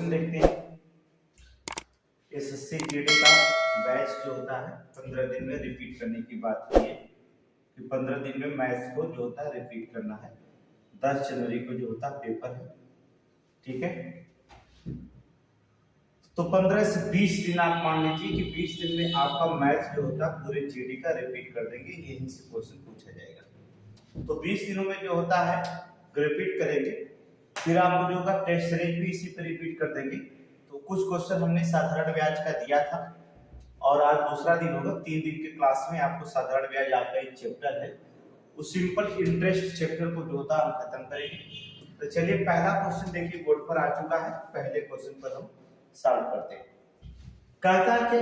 Question देखते हैं। SSC GD का बैच जो होता है 15 दिन में रिपीट करने की बात की है कि 15 दिन में मैथ्स को जो होता है रिपीट करना है। 10 जनवरी को जो होता है पेपर है, ठीक है। तो 15 से 20 दिन आप मान लीजिए कि 20 दिन में आपका मैथ्स जो होता है पूरे जीडी का रिपीट कर देंगे, यहीं से क्वेश्चन पूछा जाएगा। तो 20 दिनों में जो होता है रिपीट करेंगे, फिर आपको जो होगा टेस्ट सीरीज भी इसी पे रिपीट कर देंगे। तो कुछ क्वेश्चन हमने साधारण ब्याज का दिया था और आज दूसरा दिन होगा। 3 दिन के क्लास में आपको साधारण ब्याज आपका एक चैप्टर है, उस सिंपल इंटरेस्ट चैप्टर को जो होता है हम खत्म करेंगे। तो चलिए पहला क्वेश्चन देखिए बोर्ड पर आ चुका है। पहले क्वेश्चन पर हम सॉल्व करते हैं। कहता है कि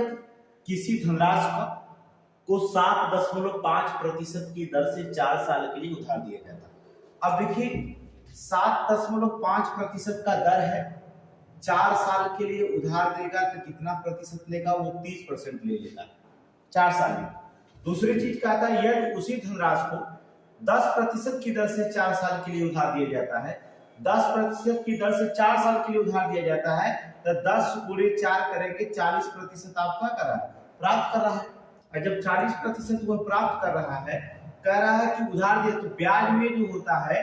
किसी धनराशि को 7.5% की दर से 4 साल के लिए उधार दिया जाता है। अब देखिए 7.5% का दर है, 4 साल के लिए उधार देगा तो कितना प्रतिशत लेगा? वो 30% ले लेगा 4 साल में। दूसरी चीज कहता है यदि उसी धनराशि को 10% की दर से 4 साल के लिए उधार दिया जाता है, 10% की दर से 4 साल के लिए उधार दिया जाता है, तो 10 गुणे 4 करेंगे 40% आपका कर रहा है, प्राप्त कर रहा है। और जब 40% वो प्राप्त कर रहा है, कह रहा है कि उधार दिया, तो ब्याज में जो होता है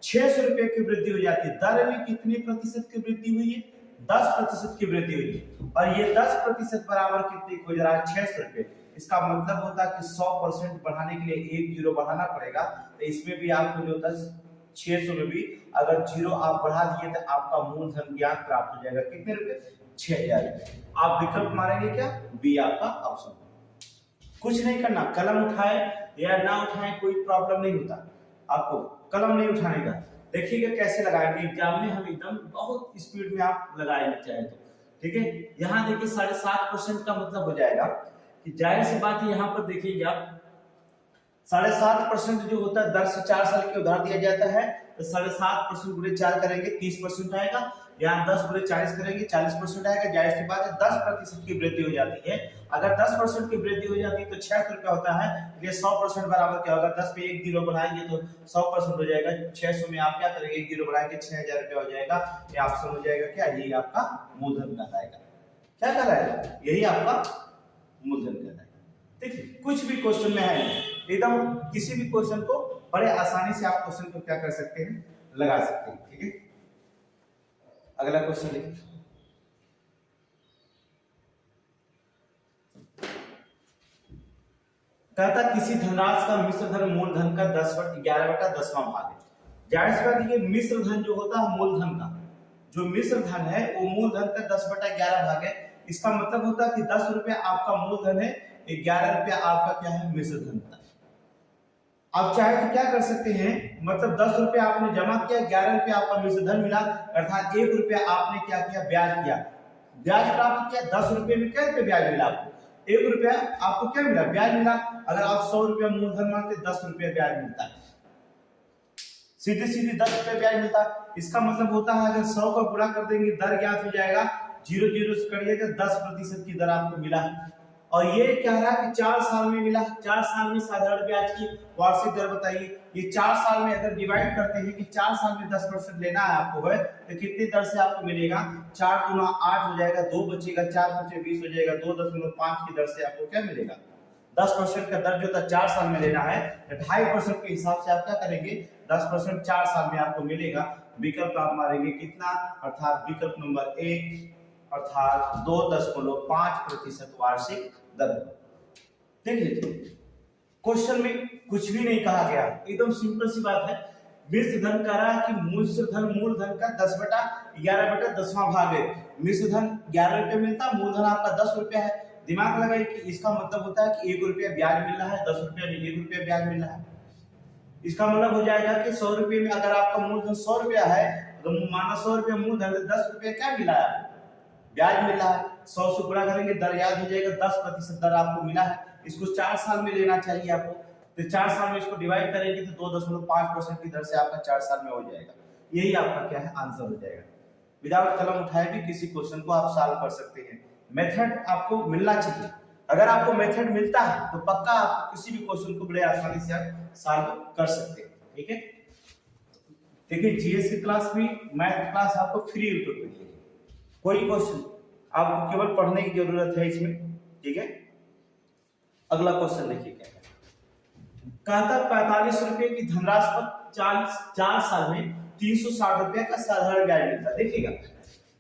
600 रुपए की वृद्धि हो जाती है। दर में कितने प्रतिशत की वृद्धि हुई है? 10% की वृद्धि हुई है। और ये 10% बराबर कितने हो जा रहा है? 600 रुपए। इसका मतलब होता है कि 100% बढ़ाने के लिए 1 जीरो बढ़ाना पड़ेगा। तो इसमें भी आपको जो होता है 600 में भी अगर जीरो आप बढ़ा दिए तो आपका मूलधन ज्ञात प्राप्त हो जाएगा। कितने रुपए? 6000 रुपए। आप विकल्प मारेंगे क्या? बी आपका ऑप्शन। कुछ नहीं करना, कलम उठाए या ना उठाए कोई प्रॉब्लम नहीं होता, आपको कलम नहीं उठाने का। देखिएगा कैसे लगाएंगे एग्जाम में, हम एकदम बहुत स्पीड में आप लगाएंगे चाहे तो, ठीक है। यहाँ देखिए 7.5% का मतलब हो जाएगा कि जाहिर सी बात है, यहाँ पर देखिए आप 7.5% जो होता है दर से 4 साल के उधार दिया जाता है, तो 7.5% गुणे 4 करेंगे 30% आएगा। यहाँ 10 गुणे 40 करेंगे 40% आएगा। जाहिर सी बात है 10% की वृद्धि हो जाती है। अगर 10% की वृद्धि हो जाती है तो 600 रुपया होता है, ये 100% बराबर क्या होगा? 10 पे 1 जीरो बढ़ाएंगे तो 100% हो जाएगा। 600 में आप क्या करेंगे? 1 जीरो बढ़ाएंगे 6000 रुपया हो जाएगा। ये ऑप्शन हो जाएगा क्या? यही आपका मूलधन कहलाएगा। क्या कहलाएगा? यही आपका मूलधन कहलाएगा। देखिए कुछ भी क्वेश्चन में है, एकदम किसी भी क्वेश्चन को बड़े आसानी से आप क्वेश्चन को क्या कर सकते हैं? लगा सकते हैं, ठीक है। अगला क्वेश्चन देखिए। कहता किसी धनराशि का मिश्र धन मूलधन का 11/10वां भाग है। जाहिर सी बात है मिश्र धन जो होता है मूलधन का, जो मिश्र धन है वो मूलधन का 10/11 भाग है। इसका मतलब होता है कि 10 रुपया आपका मूलधन है, 11 रुपया आपका क्या है? मिश्र धन होता है। आप चाहे तो क्या कर सकते हैं, मतलब 10 रुपया आपने जमा किया, 11 रुपया आपका मिश्र धन मिला, अर्थात 1 रुपया आपने क्या किया? ब्याज किया, ब्याज प्राप्त किया। 10 रुपये में क्या रुपये ब्याज मिला आपको? 1 रुपया आपको क्या मिला? ब्याज मिला। अगर आप 100 रुपया मूलधन मानते 10 रुपया ब्याज मिलता है, सीधे सीधे 10 रुपया ब्याज मिलता है। इसका मतलब होता है अगर 100 का गुणा कर देंगे दर ज्ञात हो जाएगा, 0 0 से करिएगा 10% की दर आपको मिला है। और ये कह रहा है कि 4 साल में मिला। 4 साल में साधारण ब्याज की वार्षिक दर बताइए। ये 4 साल में अगर डिवाइड करते हैं कि 4 साल में 10% लेना है आपको है, तो कितनी दर से आपको मिलेगा? 4 गुना 8 हो जाएगा, 2 बचेगा, 4 बचे 20 हो जाएगा, 2.5 की दर से आपको क्या मिलेगा? 10% का दर जो था 4 साल में लेना है, 2.5% के हिसाब से आप क्या करेंगे? 10% 4 साल में आपको मिलेगा। विकल्प आप मारेंगे कितना? अर्थात विकल्प नंबर 1 अर्थात 2.5% वार्षिक दर। देख लीजिए क्वेश्चन में कुछ भी नहीं कहा गया, एकदम सिंपल सी बात है। मिश्र धन कह रहा है कि मिश्र धन मूलधन का 10/11/10वां भाग है। मिश्र धन 11 रुपये मिलता, मूलधन आपका 10 रुपया है। दिमाग लगाइए कि इसका मतलब होता है कि 1 रुपया ब्याज मिल रहा है, 10 रुपया नहीं 1 रुपया ब्याज मिल रहा है। इसका मतलब हो जाएगा कि 100 रुपये में अगर आपका मूलधन 100 रुपया है तो माना 100 रुपया मूलधन, 10 रुपया क्या मिला है? ब्याज मिला है। 100 से गुणा करेंगे दर याद हो जाएगा, 10% दर आपको मिला है। इसको 4 साल में लेना चाहिए आपको, तो 4 साल में इसको डिवाइड करेंगे तो 2.5% की दर से आपका 4 साल में हो जाएगा। यही आपका क्या है? आंसर हो जाएगा। विदाउट कलम उठाए भी किसी क्वेश्चन को आप सॉल्व कर सकते हैं। मेथड आपको मिलना चाहिए। अगर आपको मेथड मिलता है तो पक्का आप किसी भी क्वेश्चन को बड़े आसानी से आप सॉल्व कर सकते हैं, ठीक है। देखिए जीएस की क्लास भी, मैथ क्लास आपको फ्री यूट्यूब पे मिलेगी। कोई क्वेश्चन? आपको केवल पढ़ने की जरूरत है इसमें, ठीक है। अगला क्वेश्चन देखिए क्या है। कहता 45 रुपए की धनराशि पर 4 साल में 360 रुपए का साधारण ब्याज मिलता है। देखिएगा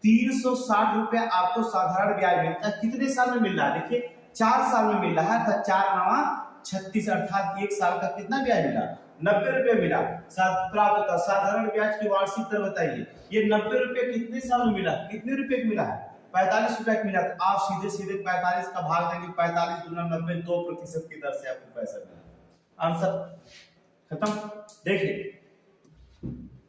360 रुपए आपको साधारण ब्याज मिलता है, कितने साल में मिल रहा है? देखिए 4 साल में मिल रहा है, 4 नवा 36 अर्थात 1 साल का कितना ब्याज मिला? 90 रुपए मिला। प्राप्त होता साधारण ब्याज की वार्षिक दर बताइए। ये 90 रुपए कितने साल में मिला? कितने रुपए का मिला है? 45 रुपए का मिला। तो आप सीधे सीधे 45 का भाग देंगे, 45 गुना 90, 2% की दर से आपको पैसा मिला। आंसर खत्म। देखिए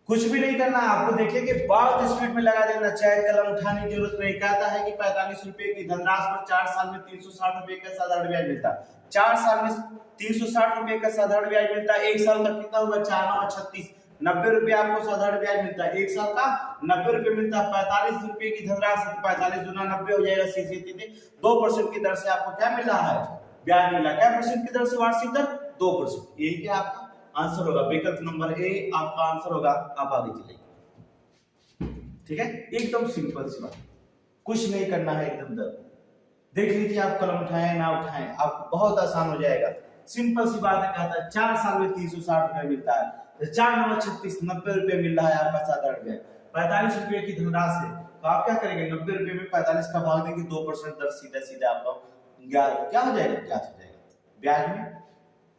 कुछ भी नहीं करना आपको, देखिए कि बहुत स्पीड में लगा देना, चाहे कलम उठाने की जरूरत नहीं। कहता है कि 45 रुपए की धनराशि पर 4 साल में 360 रुपए का साधारण ब्याज मिलता है। 4 साल में 360 रुपए का साधारण ब्याज मिलता है, 1 साल का कितना होगा? 4 9 36, 90 रुपए आपको साधारण ब्याज मिलता है, 1 साल का 90 रुपए मिलता है। 45 रुपए की धनराशि 45 गुना 90 हो जाएगा, सीधे 2% की दर से आपको क्या मिल रहा है? ब्याज मिला। क्या परसेंट की दर से? वार्षिक दर 2%। यही क्या आपका आंसर होगा? विकल्प नंबर ए आपका आंसर होगा। आप आगे चलिए, ठीक है। एकदम सिंपल सी बात, कुछ नहीं करना है, एकदम दर। देख लीजिए आप कलम उठाएं ना उठाएं, आपको बहुत आसान हो जाएगा। सिंपल सी बात है। कहता है 4 साल में 360 रुपए मिलता है, तो 4 9 36, 90 रुपए मिल रहा है आपका साधारण ब्याज। 45 रुपए की धनराशि है, तो आप क्या करेंगे? 90 रुपए में 45 का भाग देंगे, 2% दर सीधा आपका क्या हो जाएगा? क्या हो जाएगा? ब्याज में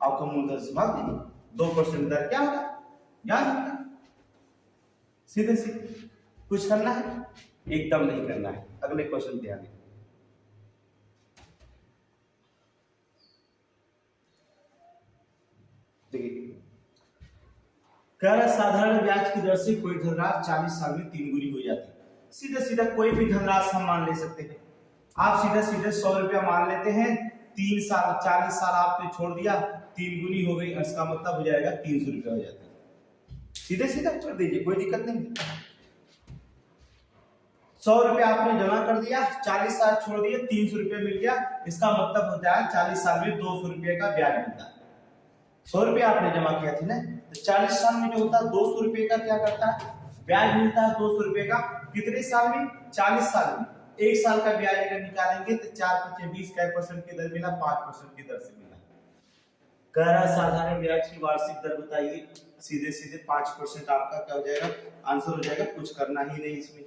आपको मूलधन से भाग देंगे, 2% दर क्या होगा? याद रखना, सीधे सीधे। कुछ करना है? एकदम नहीं करना है। अगले क्वेश्चन ध्यान दें। देखिए कह रहा साधारण ब्याज की दर से कोई धनराशि 40 साल में 3 गुनी हो जाती है। सीधा सीधा कोई भी धनराशि हम मान ले सकते हैं। आप सीधा सीधे 100 रुपया मान लेते हैं, 3 साल 40 साल आपने छोड़ दिया, 3 गुनी हो गई, इसका मतलब हो जाएगा 300 रुपया हो जाता है। सीधे सीधा कर दीजिए, कोई दिक्कत नहीं। 100 रुपया आपने जमा कर दिया, 40 साल छोड़ दिए, 300 रुपया मिल गया, इसका मतलब होता है 40 साल में 200 रुपये का ब्याज मिलता है। 100 रुपया आपने जमा किया था ना, तो 40 साल में जो होता है 200 रुपये का क्या करता है? ब्याज मिलता है 200 रुपये का। कितने साल में? 40 साल में। 1 साल का ब्याज अगर निकालेंगे तो 4 × 20 क्या % की दर मिला? 5% की दर से मिला। कह रहा साधारण ब्याज की वार्षिक दर बताइए। सीधे सीधे 5% आपका क्या हो जाएगा? आंसर हो जाएगा। कुछ करना ही नहीं इसमें।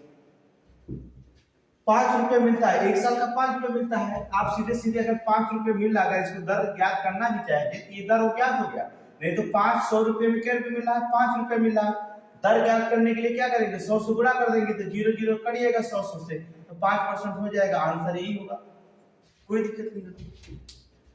5 रुपए मिलता है, 1 साल का 5 रुपए मिलता है। आप सीधे सीधे अगर 5 रुपए मिल रहा है, इसको दर ज्ञात करना भी चाहेंगे, ये दर ज्ञात हो गया। नहीं तो 500 रुपए में क्या रुपए मिला है? 5 रुपए मिला है। दर ज्ञात करने के लिए क्या करेंगे? 100 से गुणा कर देंगे, तो 0 0 करिएगा 100 से, तो 5% हो जाएगा। आंसर यही होगा, कोई दिक्कत नहीं।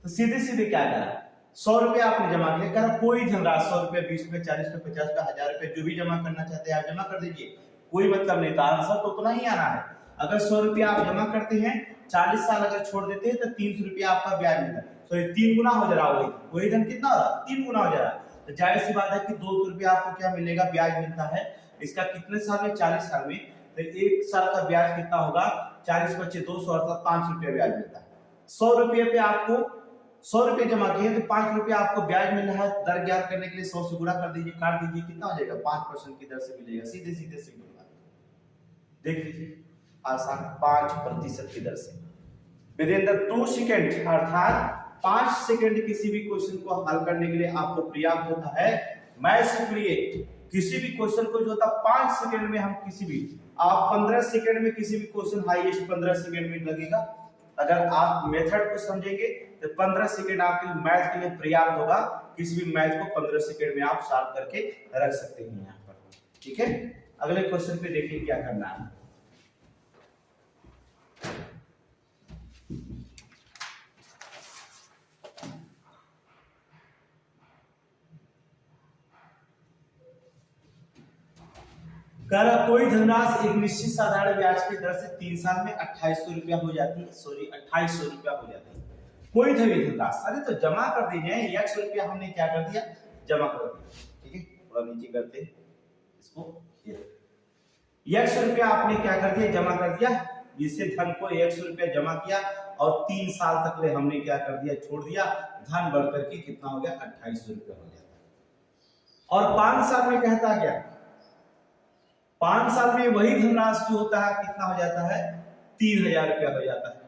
तो सीधे सीधे क्या करा? 100 रुपए आपने जमा किया, कह रहा कोई धनराशि 100 रुपए, 20 रुपए, 40 रुपए, 50 रुपए, 1000 रुपए, जो भी जमा करना चाहते हैं आप जमा कर दीजिए, कोई मतलब नहीं। तो आंसर तो उतना ही आना है। अगर 100 रुपया आप जमा करते हैं, 40 साल अगर छोड़ देते हैं, तो 300 रुपया आपका ब्याज मिलता है। तो 3 गुना हो जा रहा है, वही धन कितना हो रहा है? 3 गुना हो जा रहा है। तो जाहिर सी बात है कि 200 रुपया आपको क्या मिलेगा? ब्याज मिलता है। इसका कितने साल में? 40 साल में। तो 1 साल का ब्याज कितना होगा? 40 × 200 अर्थात 5 रुपया ब्याज मिलता है। 100 रुपये पे आपको 100 रुपये जमा किए, तो 5 रुपया आपको ब्याज मिल रहा है। दर ज्ञात करने के लिए 100 से गुणा कर दीजिए, काट दीजिए, कितना हो जाएगा? 5% की दर से मिलेगा। सीधे सीधे सिंपल बात, देख लीजिए आसान। 5% की दर से विद इन द 2 सेकंड, अर्थात 5 सेकंड किसी भी क्वेश्चन को हल करने के लिए आपको पर्याप्त होता है। मैथ्स के लिए किसी भी क्वेश्चन को जो होता 5 सेकंड में हम किसी भी, आप 15 सेकंड में किसी भी क्वेश्चन, हाईएस्ट 15 सेकंड में लगेगा। अगर आप मेथड को समझेंगे तो 15 सेकंड आपके लिए मैथ के लिए पर्याप्त होगा। किसी भी मैथ को 15 सेकंड में आप सॉल्व करके रख सकते हैं यहाँ पर, ठीक है। अगले क्वेश्चन पे देखिए क्या करना है। कोई धनराशि एक निश्चित साधारण ब्याज की दर से 3 साल में 2800 रुपया हो जाती है, सॉरी 2800 रुपया हो जाती है। कोई धनराशि, अरे तो जमा कर दीजिए। 100 रुपया हमने क्या कर दिया? जमा कर दिया, ठीक है। थोड़ा नीचे करते हैं इसको। 100 रुपया आपने क्या कर दिया? जमा कर दिया। जिससे धन को 100 रुपया जमा किया और 3 साल तक ले हमने क्या कर दिया? छोड़ दिया। धन बढ़ करके कितना हो गया? 2800 रुपया हो जाता है। और 5 साल में कहता क्या? 5 साल में वही धनराशि जो होता है कितना हो जाता है, 3000 रुपया हो जाता है।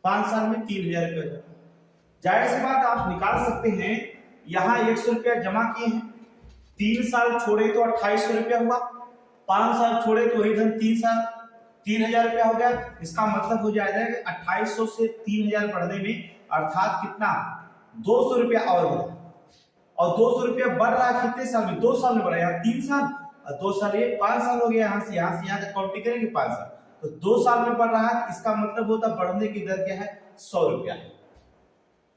5 साल में 3000 रुपया हो जाता है। जाहिर सी बात आप निकाल सकते हैं, यहाँ 100 रुपया जमा किए हैं, 3 साल छोड़े तो 2800 रुपया हुआ, 5 साल छोड़े तो वही धन 3 साल 3000 रुपया हो गया। इसका मतलब हो जाएगा कि 2800 से 3000 बढ़ने में अर्थात कितना 200 रुपया और बढ़ा, और 200 रुपया बढ़ रहा है कितने साल में, 2 साल में बढ़ा, यहाँ 3 साल और 2 साल, ये 5 साल हो गया। यहाँ से यहाँ तक काउंटिंग करेंगे 5 साल, तो 2 साल में बढ़ रहा है। इसका मतलब होता बढ़ने की दर क्या है, 100 रुपया है।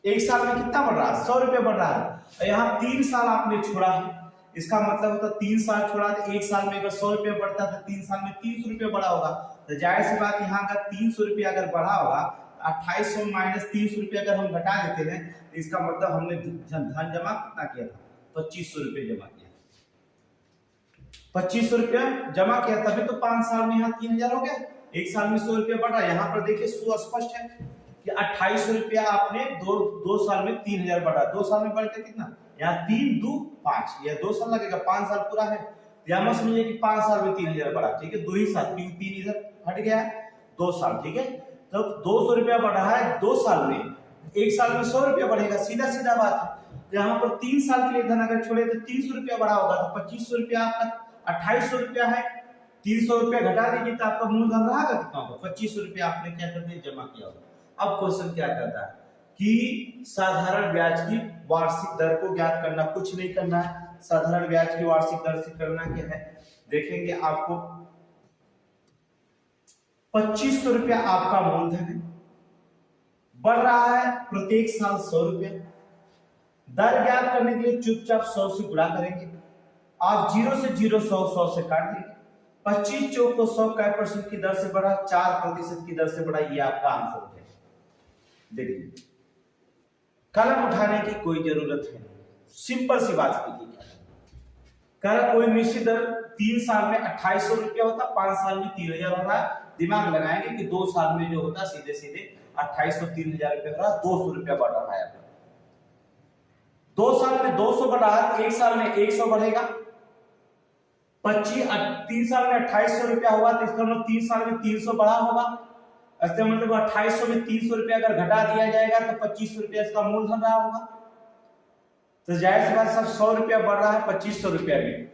1 साल में कितना बढ़ रहा है, 100 रुपया बढ़ रहा है। और यहाँ 3 साल आपने छोड़ा है, इसका मतलब होता 3 साल छोड़ा तो 1 साल में अगर 100 रुपया बढ़ता तो 3 साल में 300 रुपया बढ़ा होगा। तो जाहिर सी बात यहाँ का 300 रुपया अगर बढ़ा होगा, 2800 माइनस 300 रुपया अगर हम घटा देते हैं तो इसका मतलब हमने धन जमा कितना किया था, 2500 रुपया जमा किया, 2500 रुपया जमा किया, तभी तो 5 साल में यहाँ 3000 हो गया। 1 साल में 100 रुपया बढ़ा, यहाँ पर देखिए सुस्पष्ट है कि 2800 रुपया आपने दो साल में 3000 बढ़ा, 2 साल में बढ़ के कितना, यहाँ 3 2 5, यह 2 साल लगेगा, 5 साल पूरा है। यहाँ मत समझिए कि 5 साल में 3000 बढ़ा, ठीक है, 2 ही साल, 3 इधर हट गया है, 2 साल, ठीक है। तो 200 रुपया बढ़ा है 2 साल में, 1 साल में 100 रुपया बढ़ेगा, सीधा सीधा बात है। यहाँ पर 3 साल के लिए धन अगर छोड़े तो 300 रुपया बढ़ा होगा, तो 2500 रुपया आपका 2800 रुपया है, 300 रुपया घटा दीजिए तो आपका मूलधन रहा कितना होगा, 2500 रुपया आपने क्या कर दिया, जमा किया होगा। अब क्वेश्चन क्या करता है कि साधारण ब्याज की वार्षिक दर को ज्ञात करना, कुछ नहीं करना है, साधारण ब्याज की वार्षिक दर से करना क्या है, देखेंगे आपको 2500 रुपया आपका मूलधन है, बढ़ रहा है प्रत्येक साल 100 रुपया। दर ज्ञात करने के लिए चुपचाप 100 से गुणा करेंगे, आप 0 से 0 100 से काट देंगे। 25 चौक को 100 कै % की दर से बढ़ा, 4% की दर से बढ़ा, ये आपका आंसर है। देखिए कलम उठाने की कोई जरूरत है, सिंपल सी बात कीजिए, कर कोई निश्चित दर 3 साल में 2800 रुपया होता, 5 साल में 3000 हो रहा है। दिमाग लगाएंगे कि 2 साल में जो होता सीधे सीधे 2800 3000 रुपया हो रहा, 200 रुपया बढ़ रहा है। 2 साल में 200 बढ़ रहा है, 1 साल में 100 बढ़ेगा। 3 साल में 2800 रुपया हुआ, तो इसका मतलब 3 साल में 300 बढ़ा होगा। इसका मतलब 2800 में 300 रुपया अगर घटा दिया जाएगा तो 2500 रुपया इसका मूलधन रहा होगा। तो जाहिर सी बात सब 100 रुपया बढ़ रहा है 2500 रुपया में,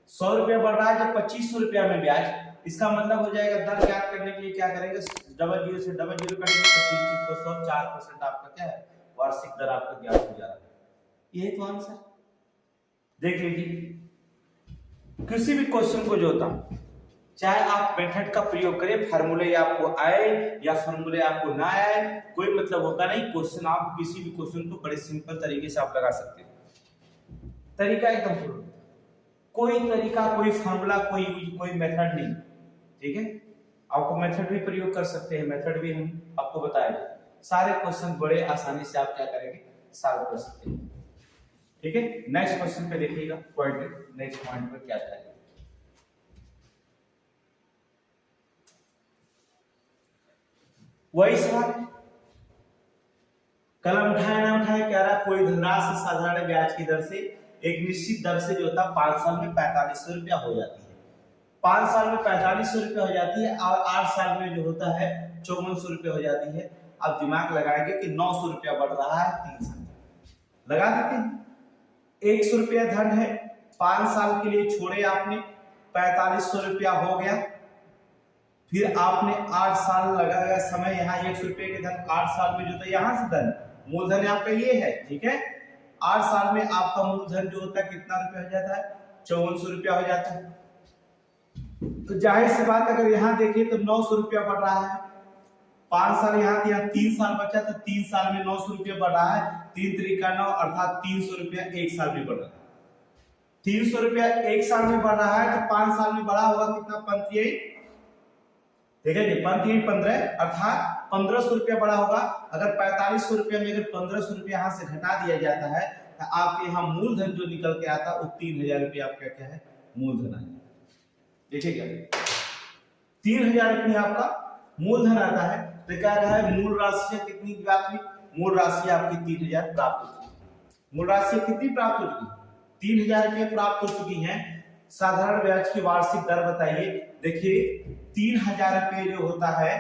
100 रुपया बढ़ रहा है तो 2500 रुपया में ब्याज। इसका मतलब हो जाएगा दर ज्ञात करने के लिए क्या करेंगे, डबल जीरो से डबल जीरो करेंगे, 25 को 100, 4% आपका क्या है, वार्षिक दर आपका ज्ञात हो जा रहा है। यही तो आंसर। देख लीजिए किसी भी क्वेश्चन को जो होता, चाहे आप मेथड का प्रयोग करें, फार्मूले आपको आए या फार्मूले आपको ना आए, कोई मतलब होता नहीं। क्वेश्चन आप किसी भी क्वेश्चन को बड़े सिंपल तरीके से आप लगा सकते हैं। तरीका एकदम कोई तरीका, कोई फार्मूला, कोई मेथड नहीं, ठीक है। आपको मेथड भी प्रयोग कर सकते हैं, मेथड भी हम आपको बताएंगे। सारे क्वेश्चन बड़े आसानी से आप क्या करेंगे, सॉल्व कर सकते हैं, ठीक है। नेक्स्ट क्वेश्चन पे देखिएगा, पॉइंट नेक्स्ट पॉइंट पर क्या था। वही सवाल, कलम उठाए ना उठाए, कह रहा कोई धनराशि साधारण ब्याज की दर से एक निश्चित दर से जो होता 5 साल में 4500 रुपया हो जाती है। 5 साल में 4500 रुपया हो जाती है और 8 साल में जो होता है 5400 रुपया हो जाती है। अब दिमाग लगाएंगे कि 900 रुपया बढ़ रहा है 3 साल, लगा देते हैं। 100 रुपया धन है, 5 साल के लिए छोड़े आपने, 4500 रुपया हो गया। फिर आपने 8 साल लगाया समय, यहाँ 100 रुपये के धन 8 साल में जो होता है, यहाँ से धन मूलधन आपका ये है, ठीक है। 8 साल में आपका मूलधन जो होता है कितना रुपया हो जाता है, 5400 रुपया हो जाता है। तो जाहिर सी बात अगर यहाँ देखिए तो 900 रुपया बढ़ रहा है। 5 साल यहाँ दिया, 3 साल बचा तो 3 साल में 900 रुपया बढ़ रहा है। 3 त्रिका 9 अर्थात 300 रुपया 1 साल में बढ़ रहा है। 300 रुपया 1 साल में बढ़ रहा है तो 5 साल में बढ़ा होगा कितना, 15, देखिए 15 अर्थात 1500 रुपया बढ़ा होगा। अगर 4500 रुपया में अगर 1500 रुपया यहाँ से घटा दिया जाता है तो आपके यहाँ मूलधन जो निकल के आता है वो 3000 रुपया आपका क्या है, मूलधन है। देखिए क्या 3000 रुपया आपका मूलधन आता है। तो क्या रहा है, मूल राशि कितनी प्राप्त हुई, मूल राशि आपकी 3000 प्राप्त हो चुकी है। मूल राशि कितनी प्राप्त हो चुकी है, 3000 रुपये प्राप्त हो चुकी है। साधारण ब्याज की वार्षिक दर बताइए। देखिए 3000 रुपये जो होता है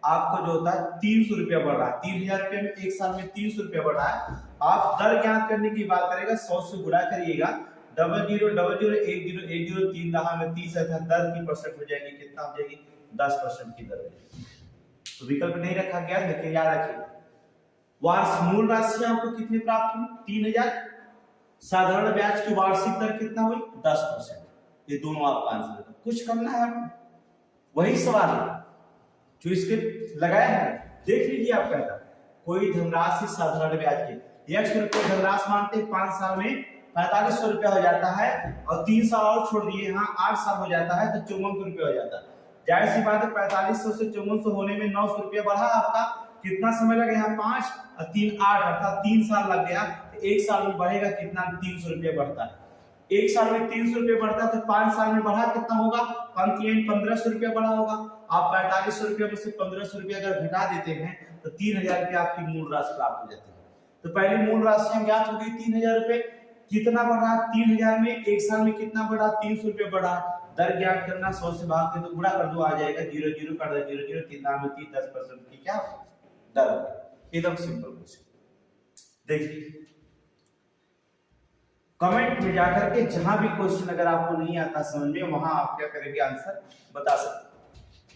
आपको, जो होता है 300 रुपया बढ़ रहा है, 3000 रुपये में एक साल में 300 रुपया बढ़ रहा है। आप दर ज्ञात करने की बात करेगा, 100 से गुणा करिएगा, 00001010 3 दहा में 30 है, दर की परसेंट हो जाएगी, कितना हो जाएगी 10% की दर हो जाएगी। तो विकल्प नहीं रखा गया, लेकिन याद रखिए वार्षिक मूल राशि आपको कितनी प्राप्त हुई 3000, साधारण ब्याज की वार्षिक दर कितना हुई 10%। ये दोनों आपका आंसर है, कुछ करना है आपको, वही सवाल है जो इसके लगाया है। देख लीजिए आप कहता कोई धनराशि साधारण ब्याज की 100 रुपये धनराशि मानते 5 साल में 4500 रुपया हो जाता है, और 3 साल और छोड़ दिए, यहाँ 8 साल हो जाता है तो 5400 रुपया हो जाता है। जाहिर सी बात है 4500 से 5400 होने में 900 रुपया बढ़ा आपका, कितना समय लगा यहाँ 5 और 3 8 अर्थात 3 साल लग गया। तो एक साल में बढ़ेगा कितना 300 रुपया बढ़ता है, एक साल में 300 रुपया बढ़ता है, तो 5 साल में बढ़ा कितना होगा 1500 रुपया बढ़ा होगा। आप 4500 रुपया में से 1500 रुपया अगर घटा देते हैं तो 3000 रुपया आपकी मूल राशि प्राप्त हो जाती है। तो पहली मूल राशि हम ज्ञात हो गई 3000 रुपये, कितना बढ़ा 3000 में एक साल में कितना बढ़ा 300 रुपया बढ़ा। दर ज्ञात करना, 100 से भाग दे तो गुणा कर दो, आ जाएगा 0 0 कर दो 0 0 3 दाम में 30 10% की क्या दर, एकदम सिंपल क्वेश्चन। देखिए कमेंट में जाकर के जहां भी क्वेश्चन अगर आपको नहीं आता समझ में, वहां आप क्या करेंगे आंसर बता सकते।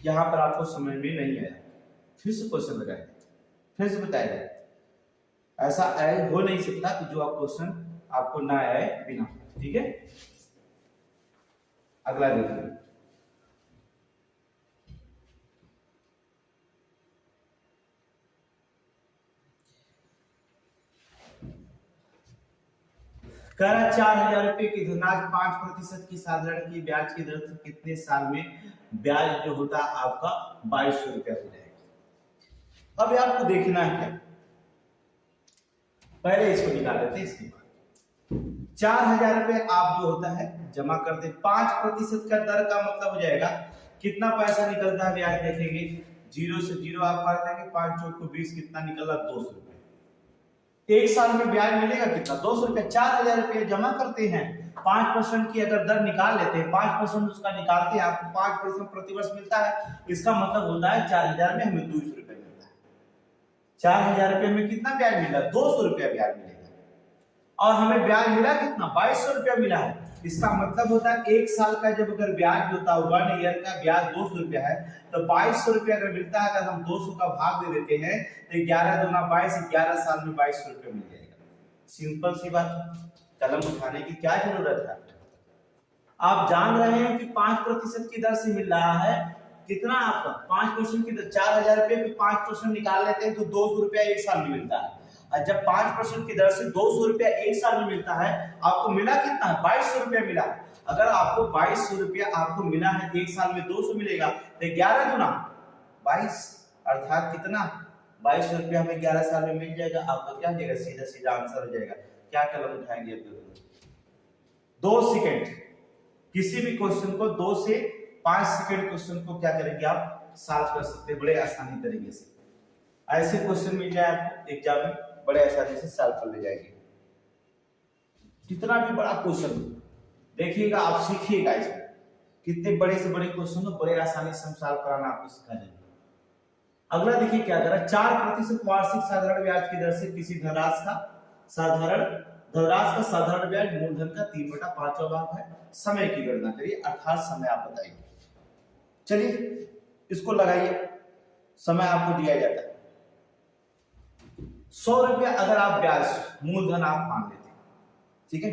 यहां पर आपको समझ में नहीं आया फिर से क्वेश्चन लगाएंगे, फिर से बताएगा, ऐसा हो नहीं सकता कि जो आप क्वेश्चन आपको ना आए बिना। ठीक है, अगला देखिए कह रहा 4000 रुपए की धनराशि 5% की साधारण की ब्याज की दर से कितने साल में ब्याज जो होता है आपका 2200 रुपया हो जाएगा। अब आपको देखना है क्या, पहले इसको निकाल लेते हैं, इसके बाद 4000 रुपए आप जो होता है जमा करते 5% का दर का मतलब हो जाएगा कितना पैसा निकलता है ब्याज देखेंगे, 0 से 0 आप काट देंगे, 5 चौक को 20, कितना निकला 200 रुपए। एक साल में ब्याज मिलेगा कितना 200 रुपए। 4000 रुपए जमा करते हैं, 5% की अगर दर निकाल लेते हैं, 5% उसका निकालते हैं, आपको 5% प्रतिवर्ष मिलता है। इसका मतलब होता है 4000 में हमें 200 रुपए मिलता है। 4000 रुपए में कितना ब्याज मिला 200 रुपया ब्याज मिलेगा, और हमें ब्याज मिला कितना 2200 रुपया मिला है। इसका मतलब होता है एक साल का जब अगर ब्याज होता है 1 ईयर का ब्याज 200 रुपया है, तो 2200 रुपया अगर मिलता है, अगर हम 200 का भाग दे देते हैं तो 11 दूना 22, 11 साल में 2200 रुपया मिल जाएगा। सिंपल सी बात, कलम उठाने की क्या जरूरत है। आप जान रहे हैं कि 5% की दर से मिल रहा है, कितना आपका 5% की दर, 4000 रुपये पे 5% निकाल लेते हैं तो 200 रुपया एक साल में मिलता है। और जब 5% की दर से 200 रुपया एक साल में मिलता है, आपको मिला कितना 2200 रुपया मिला। अगर आपको 2200 रुपया आपको मिला है, एक साल में 200 मिलेगा, तो 11 गुना 22 अर्थात कितना 2200 रुपया हमें 11 साल में मिल जाएगा। आपका क्या हो जाएगा, सीधा सीधा आंसर हो जाएगा। क्या कलम उठाएंगे अब 2 सेकंड, किसी भी क्वेश्चन को 2 से 5 सेकंड क्वेश्चन को क्या करेंगे आप सॉल्व कर सकते हैं बड़े आसानी तरीके से। ऐसे क्वेश्चन मिल जाए आपको एग्जाम में, बड़े आसानी से सॉल्व कर ले जाएंगे। कितना भी बड़ा क्वेश्चन देखिएगा, आप सीखिएगा इसमें, कितने बड़े से बड़े क्वेश्चन को बड़े आसानी से हम सॉल्व कराना आपको सिखा देंगे। अगला देखिए क्या कर रहा है, 4% वार्षिक साधारण ब्याज की दर से किसी धनराशि का साधारण ब्याज मूलधन का 3/5 भाग है। समय की गणना करिए, अर्थात समय आप बताइए। चलिए इसको लगाइए, समय आपको दिया जाता है 100 रुपया अगर आप ब्याज मूलधन आप मान लेते हैं, ठीक है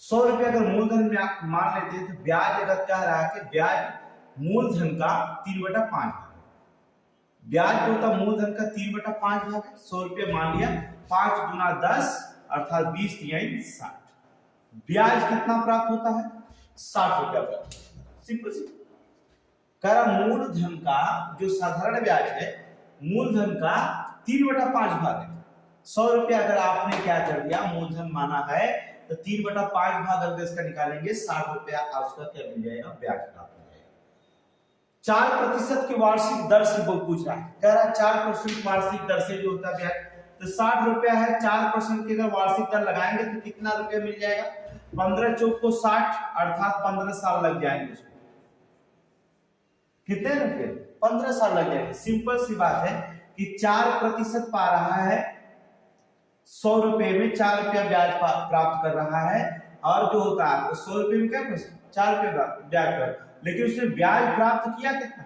100 रुपया अगर मूलधन मान लेते हैं, तो ब्याज अगर कह रहा है कि ब्याज मूलधन का 3/5 भाग, ब्याज जो होता मूलधन का 3/5 भाग है। 100 रुपया मान लिया, 5 गुना 10 अर्थात 20 3 60, ब्याज कितना प्राप्त होता है 60 रुपया प्राप्त। सिंपल सी कह रहा मूलधन का जो साधारण ब्याज है मूलधन का 3/5 भाग है। 100 रुपया अगर आपने क्या कर दिया मूलधन माना है, तो 3/5 भाग अगर इसका निकालेंगे 60 रुपया उसका क्या मिल जाएगा ब्याज प्राप्त हो जाएगा। 4% की वार्षिक दर से वो पूछ रहा है, कह रहा है 4% वार्षिक दर से जो होता है ब्याज, तो 60 रुपया है, 4% की अगर वार्षिक दर लगाएंगे तो कितना रुपया मिल जाएगा। 15 चौक को 60 अर्थात 15 साल लग जाएंगे उसको। कितने रुपए? 15 साल लग जाएंगे। सिंपल सी बात है कि 4% पा रहा है, 100 रुपए में 4 रुपया ब्याज प्राप्त कर रहा है, और जो होता है 100 रुपए में क्या 4 रुपये ब्याज प्राप्त, लेकिन उसने ब्याज प्राप्त किया कितना?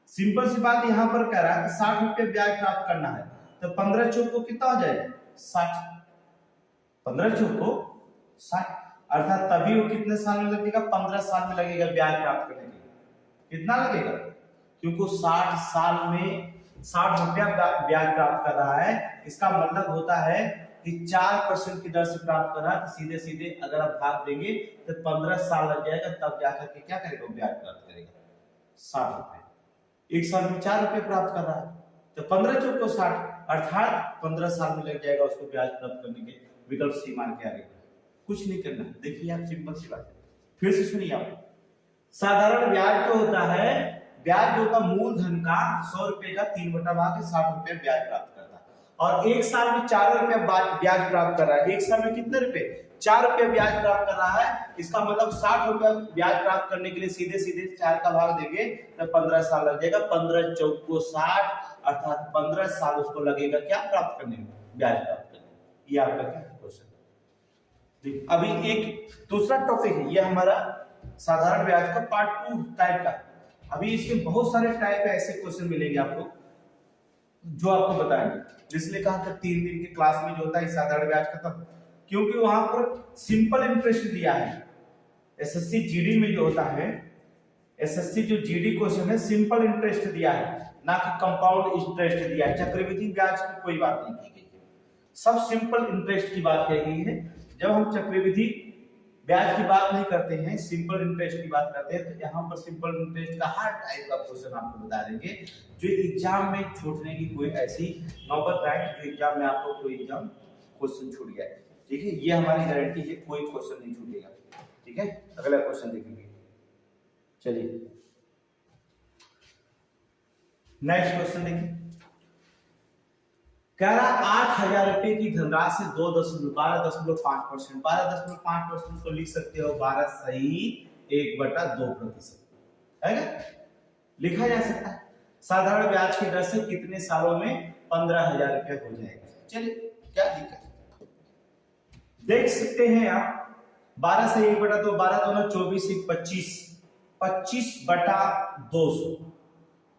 सिंपल सी बात यहां पर कह रहा है कि 60 रुपये ब्याज प्राप्त करना है, तो 15 चौक को कितना हो जाएगा? 60। 15 चौक को 60 अर्थात तभी वो कितने साल में लगेगा? 15 साल में लगेगा ब्याज प्राप्त करने के लिए। कितना लगेगा? क्योंकि 60 साल में 60 रुपया ब्याज प्राप्त कर रहा है। इसका मतलब होता है कि 4% की दर से प्राप्त कर रहा है, तो सीधे सीधे अगर आप भाग देंगे तो 15 साल लग जाएगा, तब जाकर के क्या करेगा? ब्याज प्राप्त करेगा 60 रुपए। एक साल में 4 रुपए प्राप्त कर रहा है, तो 15 चौक को 60 अर्थात 15 साल में लग जाएगा उसको ब्याज प्राप्त करने के। विकल्प सी मान के आगे कुछ नहीं करना। देखिए आप, सिंपल सी बात है, फिर से सुनिए आप। साधारण ब्याज जो होता है, ब्याज जो होता मूलधन का 100 रुपए का 3/भाग 60 रुपए ब्याज प्राप्त करता है, और एक साल में 4 रुपया ब्याज प्राप्त कर रहा है। एक साल में कितने रुपए? 4 रुपया ब्याज प्राप्त कर रहा है। इसका मतलब 60 रुपया ब्याज प्राप्त करने के लिए सीधे सीधे 4 का भाग देंगे तो 15 साल लग जाएगा। 15 चौक को 60 अर्थात 15 साल उसको लगेगा क्या प्राप्त करने में? ब्याज प्राप्त करने में। ये आपका क्या क्वेश्चन। अभी एक दूसरा टॉपिक है, ये हमारा साधारण ब्याज का पार्ट 2 टाइप का। अभी इसके बहुत सारे टाइप ऐसे क्वेश्चन मिलेंगे आपको जो आपको बताएंगे। इसलिए कहा था 3 दिन की क्लास में जो होता है साधारण ब्याज का, तब क्योंकि वहां पर सिंपल इंटरेस्ट दिया है। एसएससी जीडी में जो होता है, एसएससी जो जीडी क्वेश्चन है सिंपल इंटरेस्ट दिया है, ना कि कंपाउंड इंटरेस्ट दिया है। चक्रवृद्धि ब्याज की कोई बात नहीं की गई है, सब सिंपल इंटरेस्ट की बात कही गई है। जब हम चक्रवृद्धि ब्याज की बात नहीं करते हैं, सिंपल इंटरेस्ट की बात करते हैं, तो यहाँ पर सिंपल इंटरेस्ट का हर टाइप का क्वेश्चन आपको बता देंगे जो एग्जाम में छूटने की कोई ऐसी नौबत ना है जो एग्जाम में आपको कोई एग्जाम क्वेश्चन छूट गया। ठीक है, ये हमारी गारंटी है, कोई क्वेश्चन नहीं छूटेगा। ठीक है, अगला क्वेश्चन देखेंगे। चलिए नेक्स्ट क्वेश्चन देखिए। कह रहा 8,000 रुपए की धनराशि 12.5%। 12.5% को लिख सकते हो 12 सही 1/2%, है ना? लिखा जा सकता है। साधारण ब्याज की दर से कितने सालों में 15,000 रुपए हो जाएगा? चलिए क्या दिक्कत है, देख सकते हैं आप। 12 से 1/2, 12 दूना 24, 25, 25/200,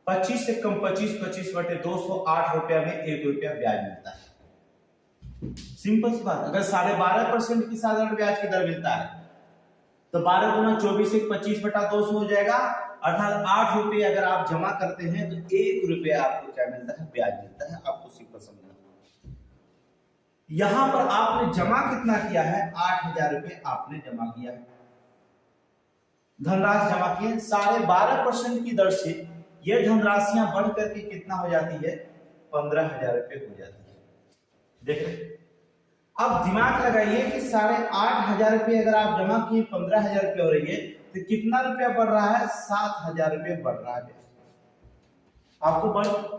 25 से कम 25, 25/200, 8 रुपया में 1 रुपया ब्याज मिलता है। सिंपल सी बात। अगर 12.5% की साधारण ब्याज की दर मिलता है तो 12 दूना 24 से 25/200 हो जाएगा, अर्थात 8 रुपये अगर आप जमा करते हैं तो 1 रुपया आपको क्या मिलता है? ब्याज मिलता है। आपको सिंपल समझना। यहां पर आपने जमा कितना किया है? 8,000 रुपये आपने जमा किया है, धनराशि जमा की है। 12.5% की दर से ये धनराशियां बढ़ करके कितना हो जाती है? 15,000 रुपये हो जाती है। देख रहे, अब दिमाग लगाइए कि 8,500 रुपये अगर आप जमा किए 15,000 रुपये हो रही है, तो कितना रुपया बढ़ रहा है? 7,000 रुपये बढ़ रहा है। आपको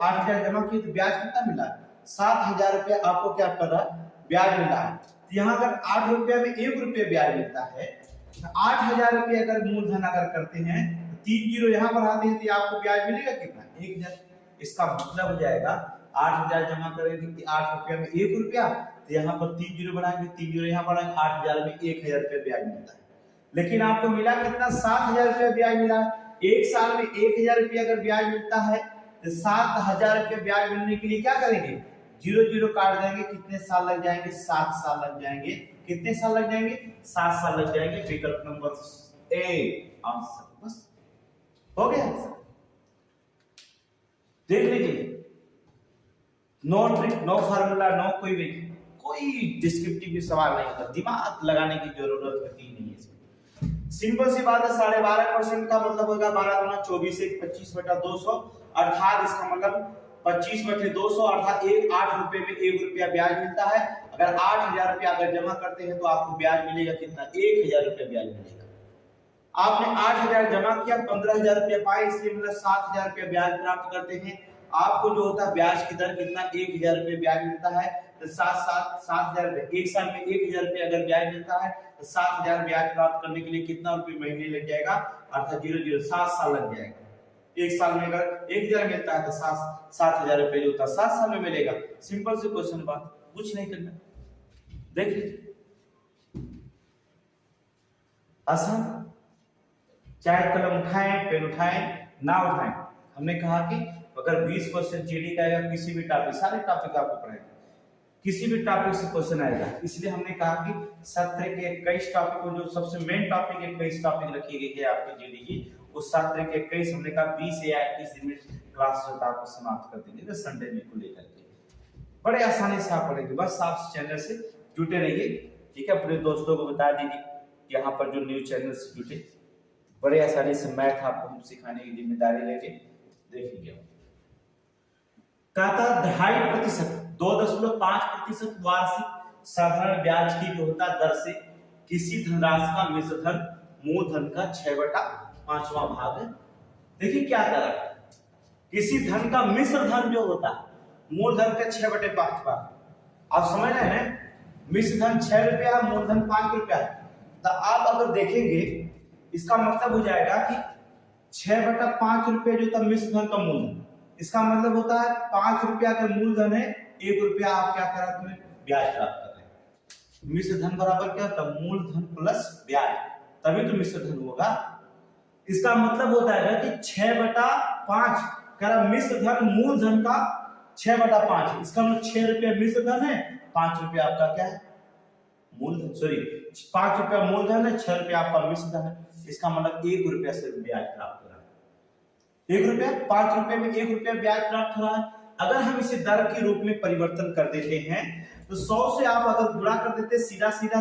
8,000 जमा किए तो ब्याज कितना मिला? 7,000 रुपये आपको क्या कर रहा है? ब्याज मिला है। तो यहाँ अगर 8 रुपया में 1 रुपया ब्याज मिलता है, तो 8,000 रुपये अगर मूलधन अगर करते हैं, 3 जीरो यहाँ पर आते हैं, तो आपको ब्याज मिलेगा कितना? 1,000। इसका मतलब हो जाएगा 8,000 जमा करेंगे 8 रुपया में 1 रुपया, तो यहाँ पर 3 जीरो बढ़ाएंगे, 3 जीरो यहाँ बढ़ाएंगे, 8,000 में 1,000 रुपये ब्याज मिलता है। लेकिन आपको मिला कितना? 7,000 रुपये ब्याज मिला। एक साल में 1,000 रुपये अगर ब्याज मिलता है तो 7,000 रुपये ब्याज मिलने के लिए क्या करेंगे? 0 0 काट देंगे। कितने साल लग जाएंगे? 7 साल लग जाएंगे। कितने साल लग जाएंगे? 7 साल लग जाएंगे। विकल्प नंबर ए आंसर। बस हो गया आंसर। देख लीजिए, no trick, no formula, no कोई डिस्क्रिप्टिव सवाल नहीं होता, दिमाग लगाने की जरूरत होती नहीं है इसमें। सिंपल सी बात है। 12.5% का मतलब होगा 12 दूना 24 से 25/200, अर्थात इसका मतलब 25/200 अर्थात 8 रुपए में 1 रुपया ब्याज मिलता है। अगर 8,000 रुपया अगर जमा करते हैं तो आपको ब्याज मिलेगा कितना? 1,000 रुपया ब्याज मिलेगा। आपने 8,000 जमा किया, 15,000 रुपया पाए, इसलिए मतलब 7,000 रुपया ब्याज प्राप्त करते हैं। आपको जो होता है ब्याज की दर कितना? 1,000 रुपये ब्याज मिलता है। तो 7,000 रुपये, एक साल में 1,000 रुपये अगर ब्याज मिलता है तो 7,000 ब्याज प्राप्त करने के लिए कितना रुपये महीने लग जाएगा, अर्थात 7 साल लग जाएगा। एक साल में अगर 1,000 मिलता है तो 7,000 रुपये जो होता है 7 साल में मिलेगा। सिंपल से क्वेश्चन बात, कुछ नहीं करना, देख लीजिए आसान। चाहे कलम उठाएं, पेन उठाएं, ना उठाएं, हमने कहा कि अगर 20% जीडी का आएगा किसी भी टॉपिक, सारे टॉपिक आपको पढ़ाएंगे, किसी भी टॉपिक से क्वेश्चन आएगा, इसलिए हमने कहा कि सत्र के 21 टॉपिक को, जो सबसे मेन टॉपिक 21 टॉपिक रखी गई है आपकी जीडी की, उस सत्र के 21 हमने कहा 20 या 21 दिन में क्लास जो आपको समाप्त कर देंगे, तो संडे में को लेकर के बड़े आसानी से आप पढ़ेंगे। बस आप चैनल से जुटे रहिए, ठीक है। अपने दोस्तों को बता दीजिए यहाँ पर जो न्यूज चैनल से जुटे, बड़े आसानी से मैथ आपको हम सिखाने की जिम्मेदारी लेके देखेंगे। कहता 2.5% 2.5% वार्षिक साधारण ब्याज की जो होता दर से किसी धनराशि का मिश्र धन मूलधन का 6/5वां भाग है। देखिए क्या करा, किसी धन का मिश्र धन जो होता मूलधन का 6/5 भाग, आप समझ रहे हैं, मिश्र धन 6 रुपया, मूलधन 5 रुपया। तो आप अगर देखेंगे इसका मतलब हो जाएगा कि 6/5 रुपये जो था मिश्र धन का मूलधन, इसका मतलब होता है 5 रुपया का मूलधन है, 1 रुपया आप क्या कर रहे हैं, ब्याज प्राप्त कर रहे हैं। मिश्र धन बराबर क्या होता है, मूलधन प्लस ब्याज, तभी तो मिश्र धन होगा। इसका मतलब होता है कि 6/5 का मिश्र धन मूलधन का 6/5, इसका मतलब 6 रुपया मिश्र धन है, 5 रुपया आपका क्या है मूलधन, सॉरी 5 रुपया मूलधन है, 6 रुपया आपका मिश्र धन है। इसका मतलब 1 रुपया से ब्याज प्राप्त हो रहा है, 1 रुपया, 5 रुपये में 1 रुपया ब्याज प्राप्त हो रहा है। अगर हम इसे दर के रूप में परिवर्तन कर देते हैं तो 100 से आप अगर गुणा कर देते सीधा सीधा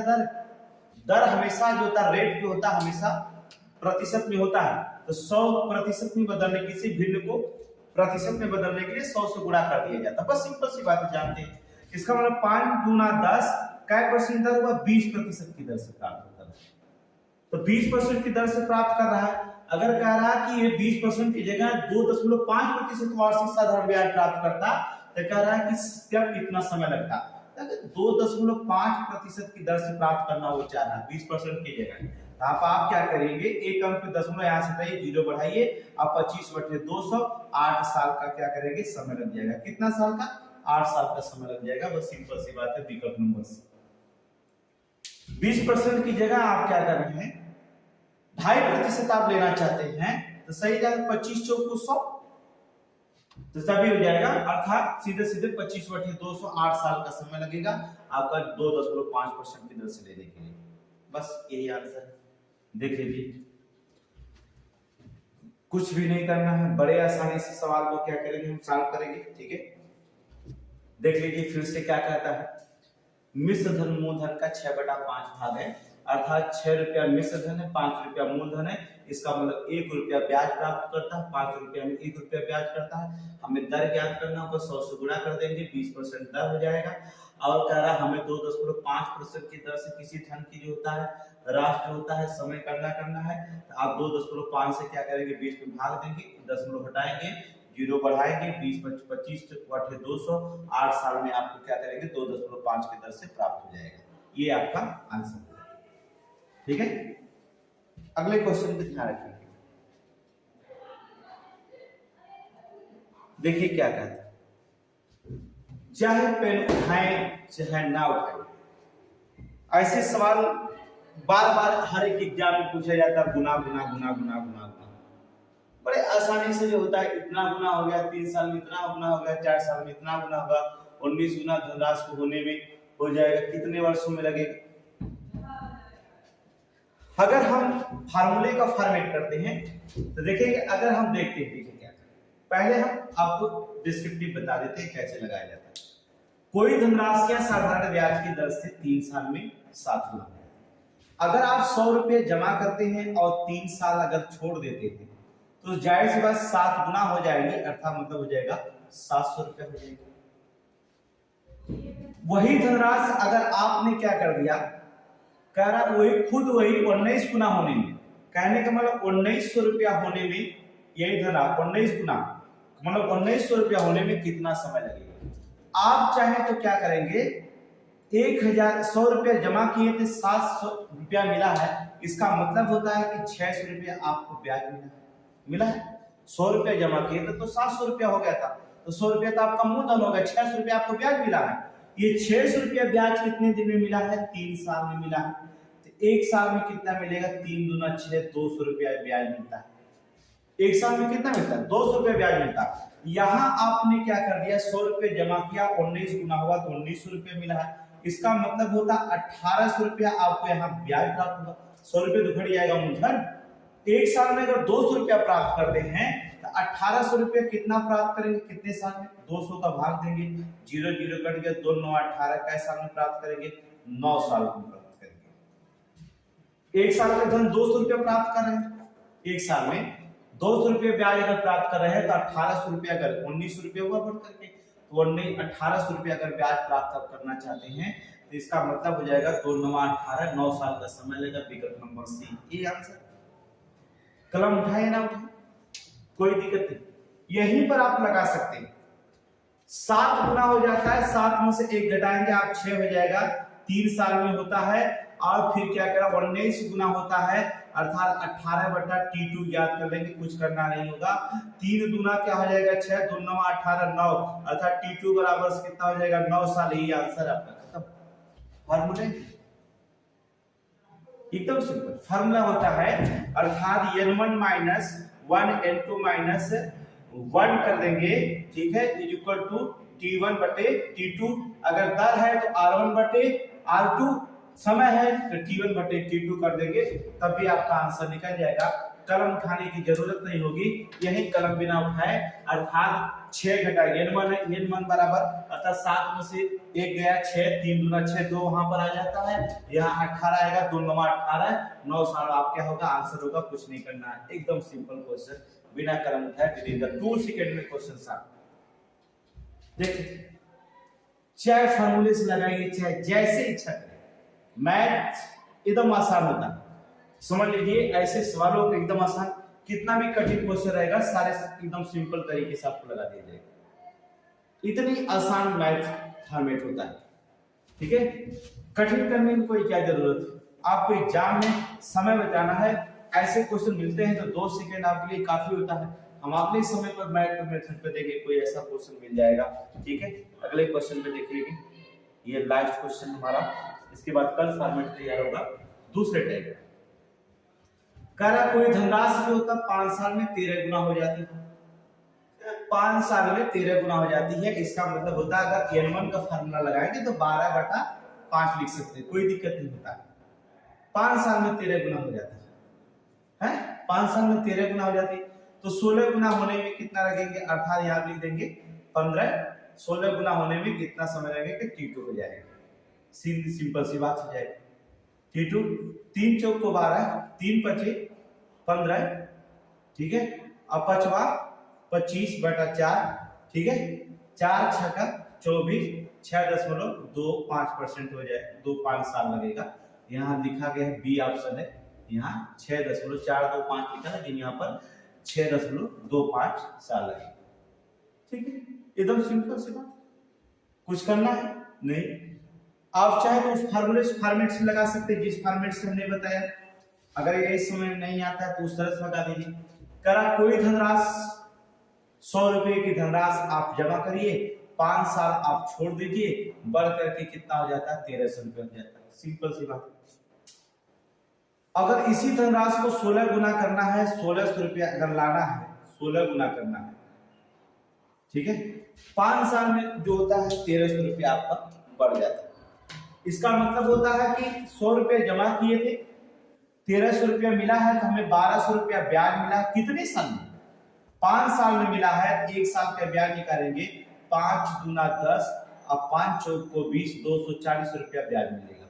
दर हमेशा जो होता, रेट जो होता हमेशा प्रतिशत में होता है, तो 100% में बदलने, किसी भिन्न को प्रतिशत में बदलने के लिए 100 से गुणा कर दिया जाता है। बस सिंपल सी बात जानते हैं। इसका मतलब 5 दूना 10, क्या परसेंट दर हुआ, 20% की दर से प्राप्त होता है। तो 20% की दर से प्राप्त कर रहा है। अगर कह रहा है कि ये 20% की जगह 2.5% वार्षिक साधारण ब्याज प्राप्त करता, तो कह रहा है कि स्टेप कितना समय लगता। अगर 2.5% की दर से प्राप्त करना वो चाह रहा है 20% की जगह, तो आप क्या करेंगे, एक अंक पे दशमलव यहाँ से हटाइए, 0 बढ़ाइए, आप 25/200 8 साल का क्या करेंगे, समय लग जाएगा। कितना साल का, 8 साल का समय लग जाएगा। बस सिंपल सी बात है, विकल्प नंबर से 20% की जगह आप क्या कर रहे हैं, 2.5% आप लेना चाहते हैं, तो सही जाएगा 25 चौको 100, तो तभी हो जाएगा, अर्थात सीधे सीधे 25/200 8 साल का समय लगेगा आपका 2.5% की दर से लेने के लिए। बस यही आंसर है, देख लीजिए, कुछ भी नहीं करना है, बड़े आसानी से सवाल को क्या करेंगे, हम सॉल्व करेंगे। ठीक है, देख लीजिए फिर से क्या कहता है, मिश्र धन मूलधन का 6/5 भाग है, अर्थात 6 रुपया मिश्र धन है, 5 रुपया मूलधन है। इसका मतलब 1 रुपया ब्याज प्राप्त करता है, 5 रुपया में 1 रुपया ब्याज करता है। हमें दर ज्ञात करना होगा, 100 से गुणा कर देंगे, 20% दर हो जाएगा। और कह रहा है हमें 2.5% की दर से किसी धन की जो होता है राशि जो होता है समय करना है, तो आप 2.5 से क्या करेंगे, 20 में भाग देंगे, दशमलव हटाएंगे, 0 बढ़ाएंगे, 25/200 8 साल में आपको क्या करेंगे, 2.5 की दर से प्राप्त हो जाएगा। ये आपका आंसर है। ठीक है, अगले क्वेश्चन पे ध्यान रखिए, देखिए क्या कहता है, चाहे पेन उठाएं चाहे ना उठाएं, ऐसे सवाल बार बार हर एक एग्जाम में पूछा जाता है, गुना गुना गुना गुना गुना गुना, बड़े आसानी से जो होता है, इतना गुना हो गया, 3 साल में इतना गुना हो गया, 4 साल में इतना गुना होगा, 19 गुना धनराशि को होने में हो जाएगा, कितने वर्षों में लगेगा। अगर हम फार्मूले का फॉर्मेट करते हैं तो देखेंगे, अगर हम देखते हैं क्या, पहले हम आपको डिस्क्रिप्टिव बता देते हैं कैसे लगाया जाता है। कोई धनराशि साधारण ब्याज की दर से 3 साल में 7 गुना, अगर आप 100 रुपये जमा करते हैं और 3 साल अगर छोड़ देते हैं तो जाहिर सी बात 7 गुना हो जाएगी, अर्थात मतलब हो जाएगा 700 रुपये हो जाएगी। वही धनराशि अगर आपने क्या कर दिया, कह रहा वही 19 गुना होने में, कहने का मतलब 1900 रुपया होने में, यही धनराशि 19 गुना मतलब 1900 रुपया होने में कितना समय लगेगा। आप चाहे तो क्या करेंगे, 1,100 रुपया जमा किए थे, 700 रुपया मिला है, इसका मतलब होता है कि 600 रुपया आपको ब्याज मिला है। 100 रुपया जमा किए थे तो 700 रुपया हो गया था, तो 100 रुपया तो आपका मूलधन होगा, 600 रुपया आपको ब्याज मिला है। ये 600 रुपया ब्याज कितने दिन में मिला है? 3 साल में मिला है। तो एक साल में कितना मिलेगा? 3 दूना 6, 200 रुपया ब्याज मिलता है। एक साल में कितना मिलता है? 200 रुपया ब्याज मिलता है। यहाँ आपने क्या कर दिया, 100 रुपये जमा किया, 19 गुना हुआ तो 1900 रुपया मिला है। इसका मतलब होता 1800 रुपया आपको यहाँ ब्याज प्राप्त होगा। 100 रुपये तो घट जाएगा मूलधन। एक साल में अगर 200 रुपया प्राप्त करते हैं तो 1800 रुपया कितना प्राप्त करेंगे? कितने साल में? 200 का भाग देंगे, 0 0 कट गया, 2 9 18, कै साल में प्राप्त करेंगे? 9 साल में प्राप्त करेंगे। एक साल का धन 200 रुपया प्राप्त कर रहे हैं, एक साल में 200 रुपये ब्याज अगर प्राप्त कर रहे हैं तो 1800 रुपया अगर 1900 रुपया हुआ बढ़ करके, तो 1800 रुपया अगर ब्याज प्राप्त करना चाहते हैं तो इसका मतलब हो जाएगा 2 9 18, 9 साल का समय लेगा। विकल्प नंबर सी ये आंसर। कलम उठाए ना उठाए, कोई दिक्कत नहीं, यहीं पर आप लगा सकते हैं। 7 गुना हो जाता है, 7 में से 1 घटाएंगे आप 6 हो जाएगा, 3 साल में होता है। और फिर क्या करा, 19 गुना होता है अर्थात 18/T2 याद कर लेंगे, कुछ करना नहीं होगा। 3 दूना क्या हो जाएगा? 6, 2 9 18, 9 अर्थात T2 बराबर कितना हो जाएगा? 9 साल। ये आंसर आपका खत्म। फॉर्मूले एकदम सिंपल फार्मूला होता है, अर्थात n1 माइनस 1 n2 माइनस 1 कर देंगे, ठीक है, इज इक्वल टू T1/T2। अगर दर है तो R1/R2, समय है तो T1/T2 कर देंगे, तब भी आपका आंसर निकल जाएगा। कलम उठाने की जरूरत नहीं होगी, यही कलम बिना उठाए, अर्थात 6 घटाएंगे, n1 बराबर अर्थात 7 में से 1 गया 6, 3 दूना 6, 2 वहां पर आ जाता है, यहाँ 18 आएगा, 2 9 18, 9 साल आप क्या होगा? आंसर होगा, कुछ नहीं करना है, एकदम सिंपल क्वेश्चन, बिना कलम उठाए विद इन द 2 सेकंड में क्वेश्चन सॉल्व। देखिए, चाहे फॉर्मूले से लगाइए, चाहे जैसे इच्छा करें, मैथ एकदम आसान होता है। समझ लीजिए, ऐसे सवालों को एकदम आसान, कितना भी कठिन क्वेश्चन रहेगा सारे एकदम सिंपल तरीके से आपको लगा दिया जाएगा। इतनी आसान मैथ फॉर्मेट होता है, ठीक है। कठिन करने की कोई क्या जरूरत है, आपको एग्जाम में समय बचाना है, ऐसे क्वेश्चन मिलते हैं तो 2 सेकंड आपके लिए काफी होता है। हम अगले समय पर मैथ मेथड पे देखेंगे, कोई ऐसा क्वेश्चन मिल जाएगा, ठीक है। अगले क्वेश्चन पे देखिएगा, ये लास्ट क्वेश्चन हमारा, इसके बाद कल फॉर्मेट तैयार होगा दूसरे टाइप का। करा कोई धनराशि जो होता 5 साल में 13 गुना हो जाती है, 5 साल में 13 गुना हो जाती है। इसका मतलब होता है अगर n1 का फार्मूला लगाएंगे तो 12/5 लिख सकते हैं, कोई दिक्कत नहीं होता। 5 साल में 13 गुना हो जाता है, 5 साल में 13 गुना हो जाती है, तो 16 गुना होने में कितना लगेंगे? अर्थात यहाँ लिख देंगे 15, 16 गुना होने में कितना समय लगेगा? T2 हो जाएगा, सिंपल सी बात हो जाएगी। T2 3 चौक को 12, 3 पचे 15, ठीक है, अब 5वां 25/4, ठीक है, 4 छका 24, 6.25% हो जाए, 2-5 साल लगेगा। यहाँ लिखा गया है बी ऑप्शन है, यहाँ 6.425 लिखा, लेकिन यहाँ पर 6.25 साल लगेगा, ठीक है। एकदम सिंपल सी बात, कुछ करना है नहीं। आप चाहे तो उस फार्मूले से फॉर्मेट से लगा सकते हैं, जिस फॉर्मेट से हमने बताया। अगर ये समय नहीं आता है तो उस तरह से लगा दीजिए। करा कोई धनराशि 100 रुपए की धनराशि आप जमा करिए, 5 साल आप छोड़ दीजिए, बढ़ करके कितना हो जाता है? 1300 रुपये हो जाता है, सिंपल सी बात। अगर इसी धनराशि को 16 गुना करना है, 1600 रुपया अगर लाना है, 16 गुना करना है, ठीक है, 5 साल में जो होता है 1300 रुपया आपका बढ़ जाता है। इसका मतलब होता है कि 100 रुपये जमा किए थे, 1300 रुपया मिला है, तो हमें 1200 रुपया ब्याज मिला। कितने साल में? 5 साल में मिला है। 1 साल का ब्याज निकालेंगे, 5 दूना 10, अब 5 चौक को 20, 240 रुपया ब्याज मिलेगा।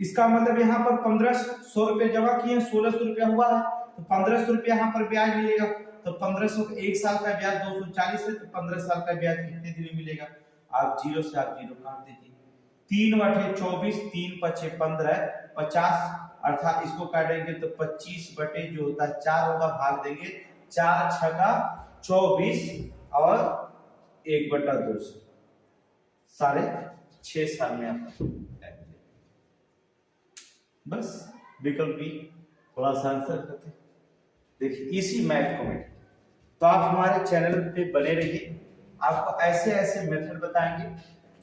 इसका मतलब यहाँ पर 1500 रुपये जमा किए, 1600 रुपया हुआ है, तो 1500 रुपया यहाँ पर ब्याज मिलेगा। तो 1500 का 1 साल का ब्याज 240 है, तो 15 साल का ब्याज कितने दिन में मिलेगा? आप 0 से आप 0 काट दीजिए, 3/24, 3 पचे 15, 50, अर्थात इसको काटेंगे तो 25 जो होता है 4 होगा, भाग देंगे, 4 छका 24 और 1/2 साढ़े 6 साल में आपका टाइम मिलेगा। बस विकल्प बी थोड़ा सा आंसर करते हैं। देखिए इसी मैथ को में तो आप हमारे चैनल पे बने रहिए, आपको ऐसे ऐसे मेथड बताएंगे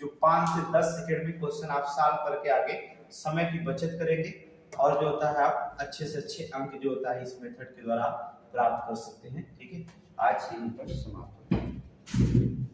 जो 5 से 10 सेकंड में क्वेश्चन आप सॉल्व करके आगे समय की बचत करेंगे और जो होता है आप अच्छे से अच्छे अंक जो होता है इस मेथड के द्वारा प्राप्त कर सकते हैं। ठीक है, आज यहीं पर समाप्त होता है।